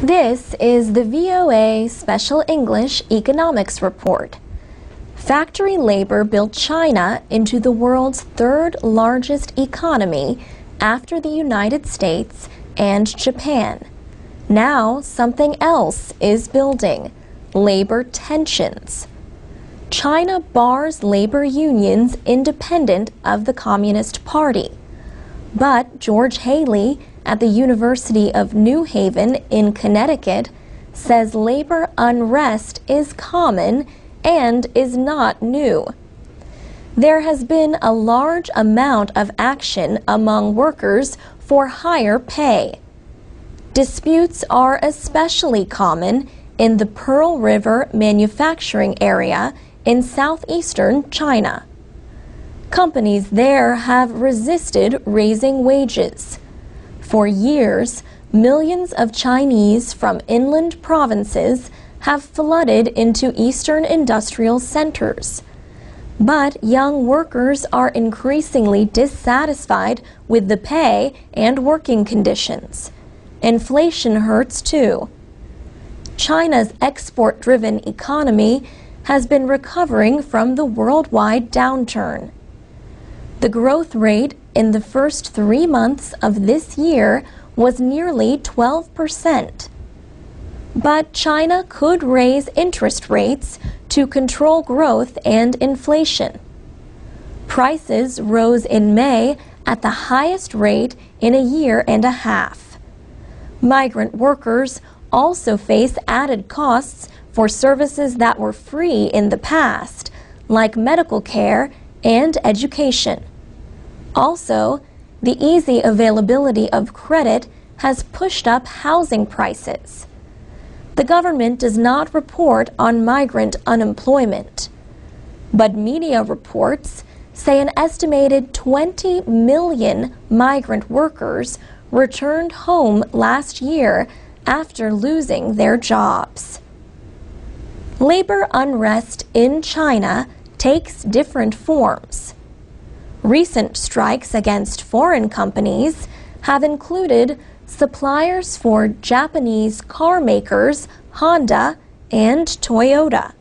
This is the VOA Special English Economics Report. Factory labor built China into the world's third largest economy after the United States and Japan. Now something else is building: labor tensions. China bars labor unions independent of the Communist Party. But George Haley at the University of New Haven in Connecticut says labor unrest is common and is not new. There has been a large amount of action among workers for higher pay. Disputes are especially common in the Pearl River manufacturing area in southeastern China. Companies there have resisted raising wages. For years, millions of Chinese from inland provinces have flooded into eastern industrial centers. But young workers are increasingly dissatisfied with the pay and working conditions. Inflation hurts too. China's export-driven economy has been recovering from the worldwide downturn. The growth rate in the first 3 months of this year was nearly 12%. But China could raise interest rates to control growth and inflation. Prices rose in May at the highest rate in a year and a half. Migrant workers also face added costs for services that were free in the past, like medical care and education. Also, the easy availability of credit has pushed up housing prices. The government does not report on migrant unemployment, but media reports say an estimated 20 million migrant workers returned home last year after losing their jobs. Labor unrest in China takes different forms. Recent strikes against foreign companies have included suppliers for Japanese car makers Honda and Toyota.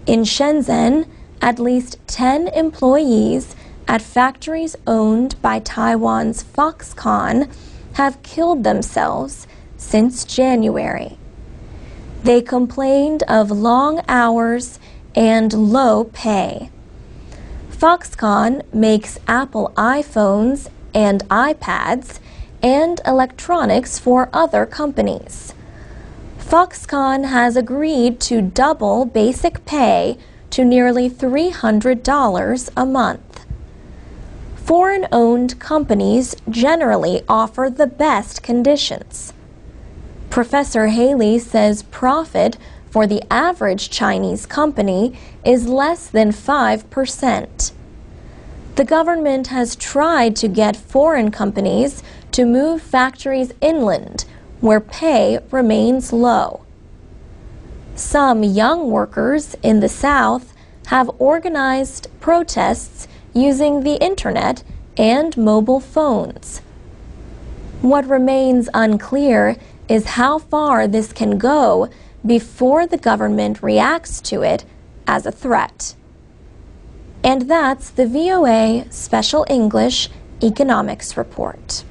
In Shenzhen, at least 10 employees at factories owned by Taiwan's Foxconn have killed themselves since January. They complained of long hours and low pay. Foxconn makes Apple iPhones and iPads and electronics for other companies. Foxconn has agreed to double basic pay to nearly $300 a month. Foreign-owned companies generally offer the best conditions. Professor Haley says profit for the average Chinese company is less than 5%. The government has tried to get foreign companies to move factories inland, where pay remains low. Some young workers in the South have organized protests using the internet and mobile phones. What remains unclear is how far this can go before the government reacts to it as a threat. And that's the VOA Special English Economics Report.